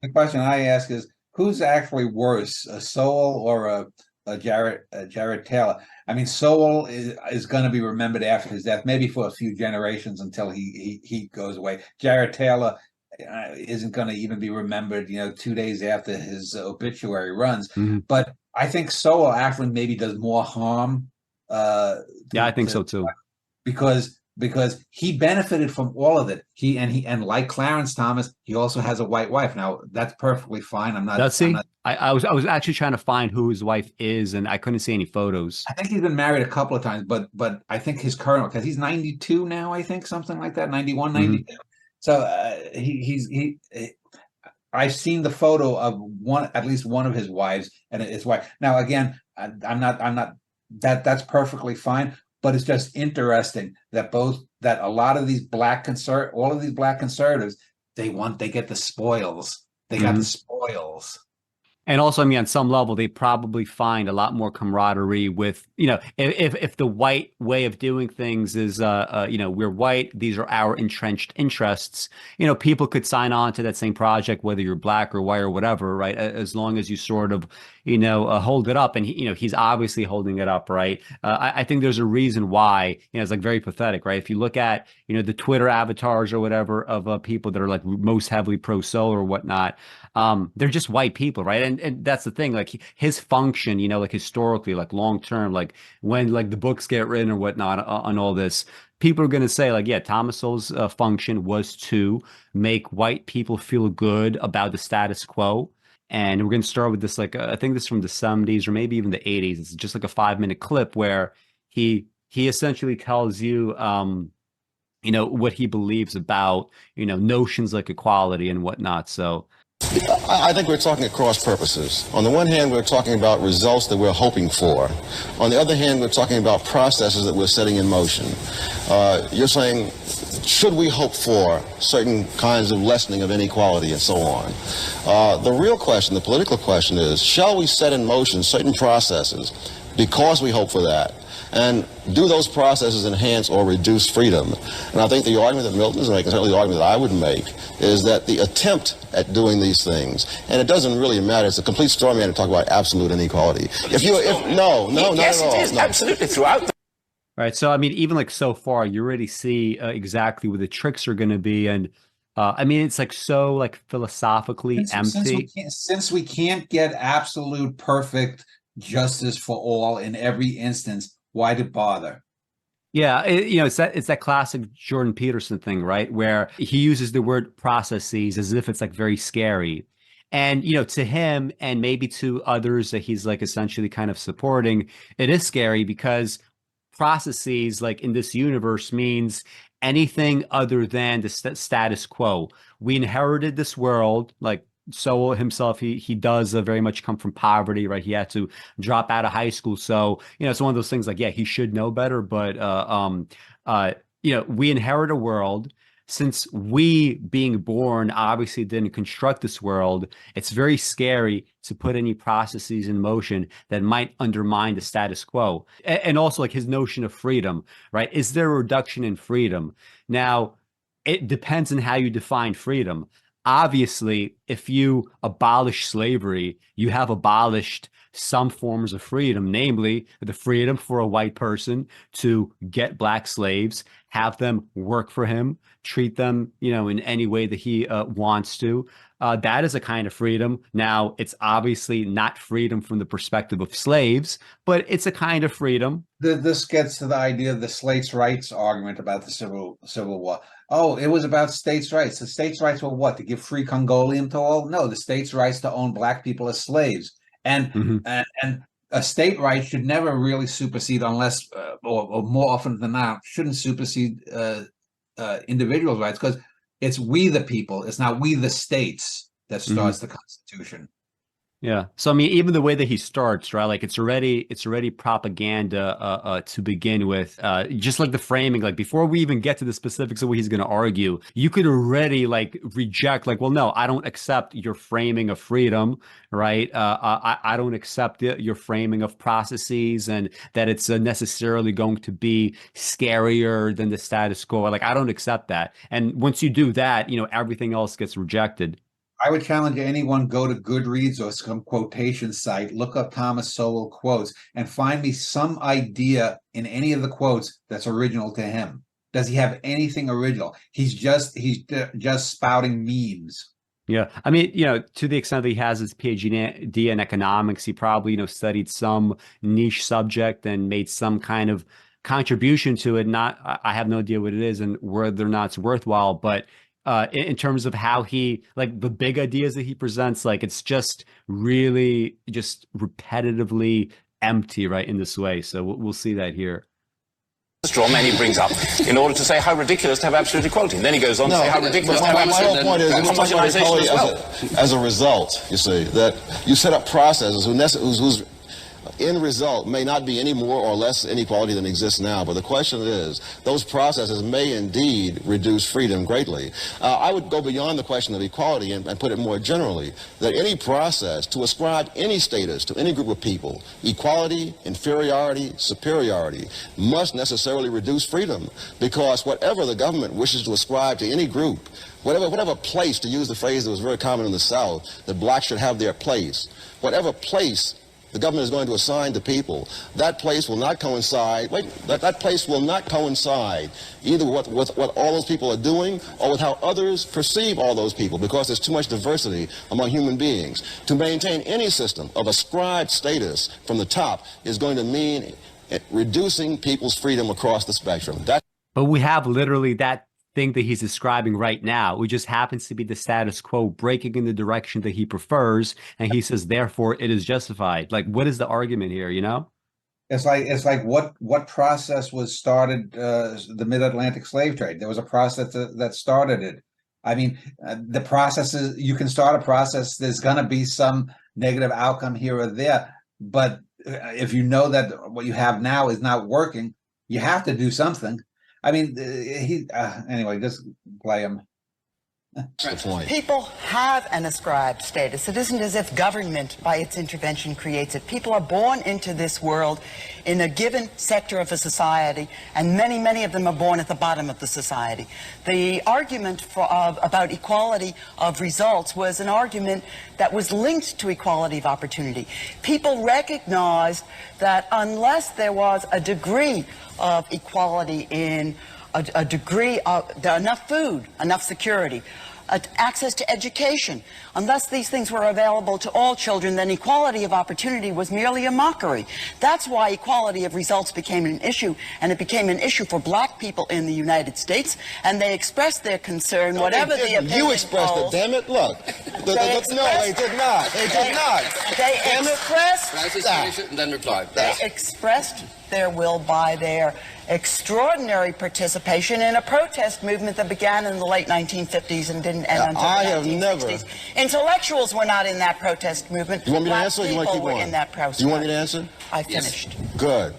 the question I ask is, who's actually worse, a Sowell or a Jared Taylor? I mean, Sowell is going to be remembered after his death, maybe for a few generations until he goes away. Jared Taylor isn't going to even be remembered, 2 days after his obituary runs. Mhm. But I think Sowell actually maybe does more harm uh, Yeah, I think to so too. because he benefited from all of it. He like Clarence Thomas, he also has a white wife. Now that's perfectly fine. I'm not Does I'm he? not I was actually trying to find who his wife is, and I couldn't see any photos. I think he's been married a couple of times, but I think his current, because he's 92 now, I think something like that, 91, Hmm. 92. So I've seen the photo of at least one of his wives and his wife. Now again, I'm not that's perfectly fine, but it's just interesting that a lot of these all of these black conservatives, they get the spoils. They got the Hmm. spoils. And also, I mean, on some level, they probably find a lot more camaraderie with, if the white way of doing things is, we're white, these are our entrenched interests. People could sign on to that same project, whether you're black or white or whatever, right? As long as you sort of, hold it up, and he's obviously holding it up, right? I think there's a reason why, it's like very pathetic, right? If you look at, the Twitter avatars or whatever of people that are like most heavily pro Soul or whatnot, they're just white people, right? And that's the thing, like his function, like historically, like long term, like when like the books get written or whatnot on all this, people are going to say like, yeah, Thomas Sowell's function was to make white people feel good about the status quo. And we're going to start with this, like I think this is from the 70s or maybe even the 80s. It's just like a 5 minute clip where he essentially tells you what he believes about notions like equality and whatnot. So I think we're talking at cross purposes. On the one hand, we're talking about results that we're hoping for. On the other hand, we're talking about processes that we're setting in motion. You're saying, should we hope for certain kinds of lessening of inequality and so on? The real question, the political question is, shall we set in motion certain processes because we hope for that? And do those processes enhance or reduce freedom? And I think the argument that Milton is making, certainly the argument that I would make, is that the attempt at doing these things, and it doesn't really matter, it's a complete straw man to talk about absolute inequality. No, not yes, at all. it is No. absolutely throughout. right. So, I mean, even like so far, you already see exactly what the tricks are going to be. And I mean, it's like so like philosophically empty. Since we can't get absolute perfect justice for all in every instance, why to bother? Yeah, it's that classic Jordan Peterson thing, right? Where he uses the word processes as if it's like very scary. And to him and maybe to others that he's like essentially kind of supporting, it is scary because processes like in this universe means anything other than the status quo. We inherited this world, like Sowell himself, he does very much come from poverty, right? He had to drop out of high school, so it's one of those things like, yeah, he should know better, but uh, we inherit a world. Since we being born obviously didn't construct this world, it's very scary to put any processes in motion that might undermine the status quo. And also like his notion of freedom, right? Is there a reduction in freedom? Now, it depends on how you define freedom. Obviously, if you abolish slavery, you have abolished some forms of freedom, namely the freedom for a white person to get black slaves, have them work for him, treat them, in any way that he wants to. That is a kind of freedom. Now, it's obviously not freedom from the perspective of slaves, but it's a kind of freedom. This gets to the idea of the states' rights argument about the Civil War. Oh, it was about states' rights. The states' rights were what? To give free Congolium to all? No, the states' rights to own black people as slaves. And Mhm. and a state right should never really supersede, unless, or more often than not, shouldn't supersede individuals' rights, because it's we the people. It's not we the states that Mhm. starts the Constitution. Yeah. So I mean, even the way that he starts, right? Like it's already propaganda to begin with. Just like the framing, like before we even get to the specifics of what he's going to argue, you could already like reject, like, well, no, I don't accept your framing of freedom, right? I don't accept your framing of processes and that it's necessarily going to be scarier than the status quo. Like, I don't accept that. And once you do that, everything else gets rejected. I would challenge anyone, go to Goodreads or some quotation site, look up Thomas Sowell quotes, and find me some idea in any of the quotes that's original to him. Does he have anything original? He's just spouting memes. Yeah, I mean, to the extent that he has his PhD in economics, he probably, studied some niche subject and made some kind of contribution to it. I have no idea what it is and whether or not it's worthwhile, but in terms of how he, like the big ideas that he presents, like it's just really just repetitively empty, right, in this way. So we'll see that here. Straw man he brings up in order to say how ridiculous to have absolute equality. And then he goes on to say how ridiculous to have absolute my whole point is homogenization as well. As a result, you see, that you set up processes whose end result may not be any more or less inequality than exists now, but the question is, those processes may indeed reduce freedom greatly. I would go beyond the question of equality and put it more generally, that any process to ascribe any status to any group of people, equality, inferiority, superiority, must necessarily reduce freedom, because whatever the government wishes to ascribe to any group, whatever place, to use the phrase that was very common in the South, that blacks should have their place, whatever place the government is going to assign to people, that place will not coincide, that place will not coincide either with what all those people are doing or with how others perceive all those people, because there's too much diversity among human beings. To maintain any system of ascribed status from the top is going to mean reducing people's freedom across the spectrum. But we have literally that thing that he's describing right now. It just happens to be the status quo breaking in the direction that he prefers, and he says therefore it is justified. Like, what is the argument here? It's like what process was started, the mid-Atlantic slave trade? There was a process that started it. I mean, the process is, you can start a process, there's going to be some negative outcome here or there, but if you know that what you have now is not working, you have to do something. I mean, anyway, just play him. People have an ascribed status. It isn't as if government, by its intervention, creates it. People are born into this world in a given sector of a society, and many, many of them are born at the bottom of the society. The argument about equality of results was an argument that was linked to equality of opportunity. People recognized that unless there was a degree of equality in a degree of enough food, enough security, access to education, unless these things were available to all children, then equality of opportunity was merely a mockery. That's why equality of results became an issue, and it became an issue for black people in the United States, and they expressed their concern, No, whatever the opinion. You expressed polls, it, damn it, look. No, they did not. They did not. They Damn it. expressed and then reply. They expressed their will by their extraordinary participation in a protest movement that began in the late 1950s and didn't end until I the have 1960s. never. Intellectuals were not in that protest movement. You want me to Black answer or you want to keep people were going? in that protest. You want me to answer? I finished. Good.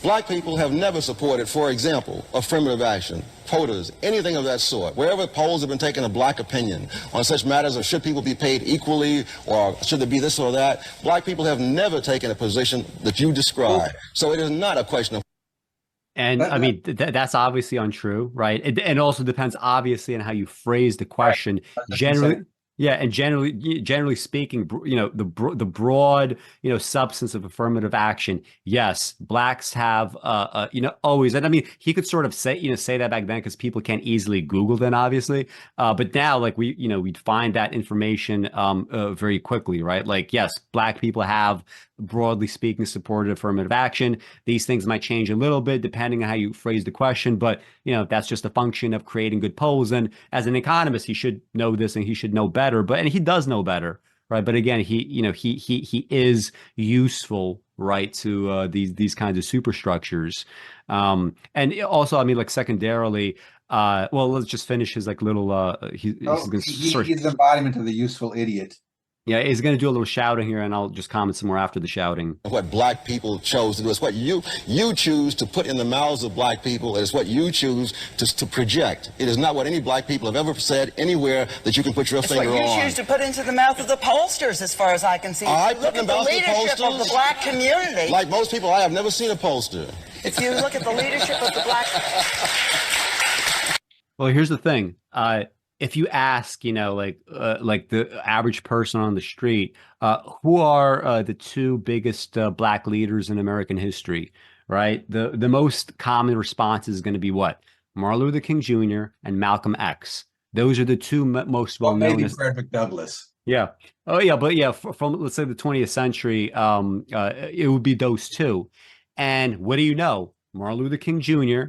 Black people have never supported, for example, affirmative action, quotas, anything of that sort. Wherever polls have been taking a black opinion on such matters of should people be paid equally or should there be this or that, black people have never taken a position that you describe. So it is not a question of. And I mean, that's obviously untrue, right? It also depends obviously on how you phrase the question. Generally, yeah, and generally speaking, the broad, substance of affirmative action. Yes, blacks have, always, and I mean, he could sort of say that back then because people can't easily Google then, obviously. But now, like we'd find that information very quickly, right? Like, yes, black people have, broadly speaking, supported affirmative action. These things might change a little bit depending on how you phrase the question, but that's just a function of creating good polls. And as an economist, he should know this and he should know better. And he does know better, right? But again, he is useful, right, to these kinds of superstructures. And also, I mean, like secondarily, well, let's just finish his like little. He's the embodiment of the useful idiot. Yeah, he's going to do a little shouting here, and I'll just comment some more after the shouting. What black people chose to do. It's what you choose to put in the mouths of black people. It's what you choose to project. It is not what any black people have ever said anywhere that you can put your finger on. It's what you choose to put into the mouth of the pollsters, as far as I can see. I Look at the leadership of the black community. Like most people, I have never seen a pollster. If you look at the leadership of the black... Well, here's the thing. if you ask, like the average person on the street, who are the two biggest black leaders in American history, right? The most common response is going to be what? Martin Luther King Jr. and Malcolm X. Those are the two most Or well-known. maybe Frederick Douglass. Yeah. Oh, yeah. But yeah, from let's say the 20th century, it would be those two. And what do you know? Martin Luther King Jr.,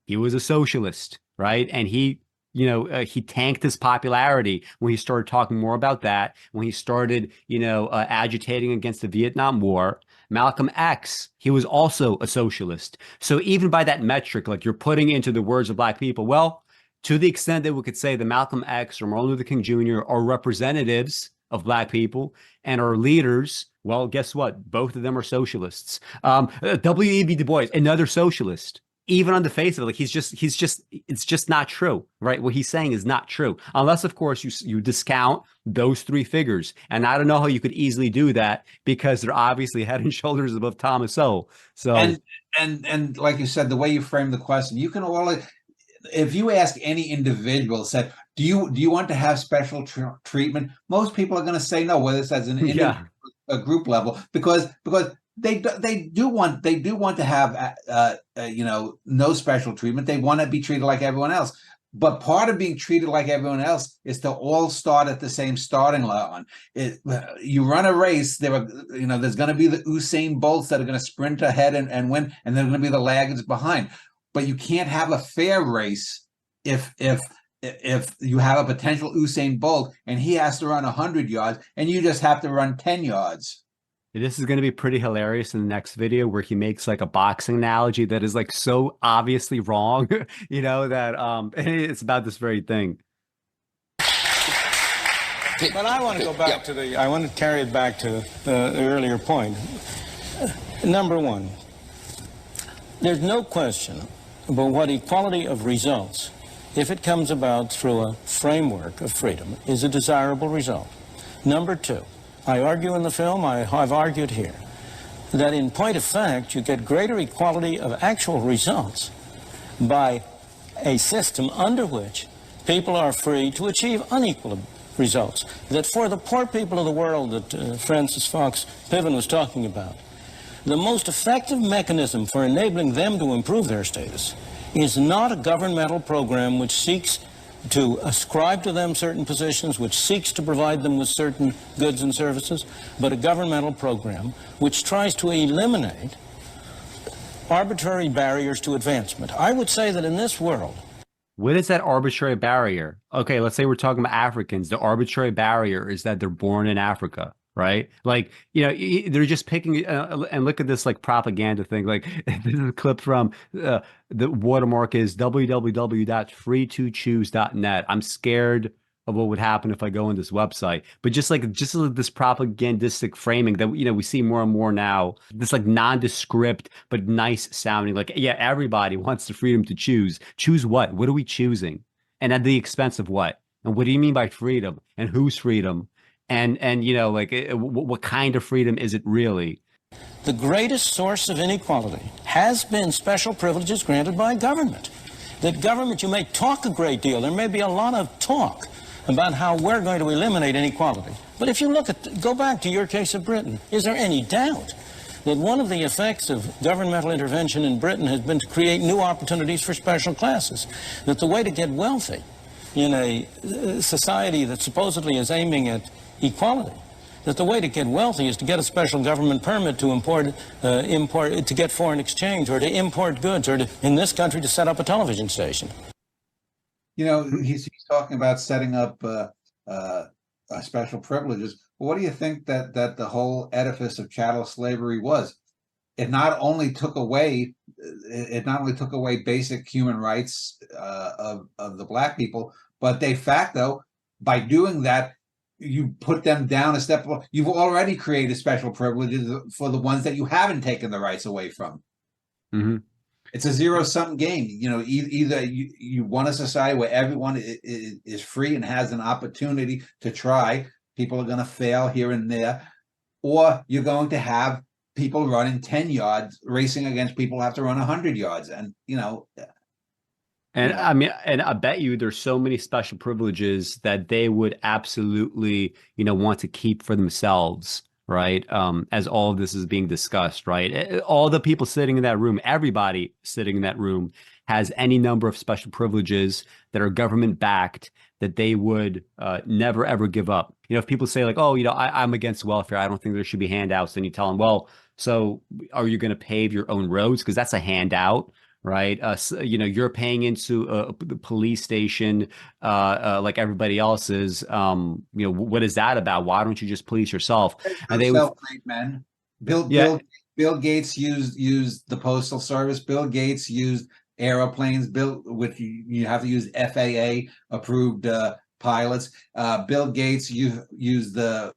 he was a socialist, right? And he tanked his popularity when he started talking more about that, when he started, agitating against the Vietnam War. Malcolm X, he was also a socialist. So even by that metric, like you're putting into the words of black people, well, to the extent that we could say that Malcolm X or Martin Luther King Jr. are representatives of black people and are leaders, well, guess what? Both of them are socialists. W.E.B. Du Bois, another socialist. Even on the face of it, like it's just not true, right? What he's saying is not true, unless, of course, you discount those three figures. And I don't know how you could easily do that because they're obviously head and shoulders above Thomas Sowell. So and like you said, the way you framed the question, you can all. If you ask any individual, said, do you want to have special treatment? Most people are going to say no, whether it's as an individual, a group level, because they do want to have no special treatment. They want to be treated like everyone else. But part of being treated like everyone else is to all start at the same starting line. You run a race, there's going to be the Usain Bolts that are going to sprint ahead and win, and there's going to be the laggards behind. But you can't have a fair race if you have a potential Usain Bolt and he has to run 100 yards and you just have to run 10 yards. This is going to be pretty hilarious in the next video where he makes like a boxing analogy that is like so obviously wrong, that it's about this very thing. But I want to go back I want to carry it back to the earlier point. Number one, there's no question about what equality of results, if it comes about through a framework of freedom, is a desirable result. Number two, I argue in the film, I've argued here, that in point of fact, you get greater equality of actual results by a system under which people are free to achieve unequal results. That for the poor people of the world that Francis Fox Piven was talking about, the most effective mechanism for enabling them to improve their status is not a governmental program which seeks to ascribe to them certain positions, which seeks to provide them with certain goods and services, but a governmental program which tries to eliminate arbitrary barriers to advancement. I would say that in this world, what is that arbitrary barrier? Okay, let's say we're talking about Africans. The arbitrary barrier is that they're born in Africa, right? Like, they're just picking, and look at this like propaganda thing. Like, this is a clip from the watermark is www.freetochoose.net. I'm scared of what would happen if I go on this website. But just this propagandistic framing that, we see more and more now, this like nondescript, but nice sounding, like, yeah, everybody wants the freedom to choose. Choose what? What are we choosing? And at the expense of what? And what do you mean by freedom? And whose freedom? And what kind of freedom is it really? the greatest source of inequality has been special privileges granted by government. That government, you may talk a great deal, there may be a lot of talk about how we're going to eliminate inequality. But if you look at, go back to your case of Britain, is there any doubt that one of the effects of governmental intervention in Britain has been to create new opportunities for special classes? That the way to get wealthy in a society that supposedly is aiming at equality, that the way to get wealthy is to get a special government permit to to get foreign exchange, or to import goods, or to, in this country, to set up a television station. You know, he's talking about setting up special privileges. What do you think that the whole edifice of chattel slavery was? It not only took away basic human rights of the black people, but de facto, by doing that, you put them down a step. You've already created special privileges for the ones that you haven't taken the rights away from. Mm-hmm. It's a zero-sum game. You know, either you want a society where everyone is free and has an opportunity to try. People are going to fail here and there, or you're going to have people running 10 yards, racing against people who have to run 100 yards. And, you know, And I mean, and I bet you there's so many special privileges that they would absolutely, want to keep for themselves, right? As all of this is being discussed, right? All the people sitting in that room, everybody sitting in that room has any number of special privileges that are government backed that they would never, ever give up. If people say like, oh, I'm against welfare, I don't think there should be handouts, then you tell them, well, so are you going to pave your own roads? Because that's a handout. Right. You're paying into the police station like everybody else is. What is that about? Why don't you just police yourself? And they self-made men. Bill Gates used the Postal Service. Bill Gates used aeroplanes. Which you have to use FAA approved pilots. Bill Gates used the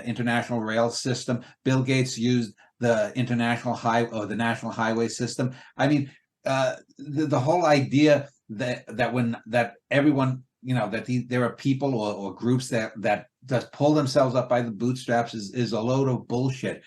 international rail system. Bill Gates used the international the national highway system. I mean, the whole idea that everyone, there are people or groups that just pull themselves up by the bootstraps is a load of bullshit.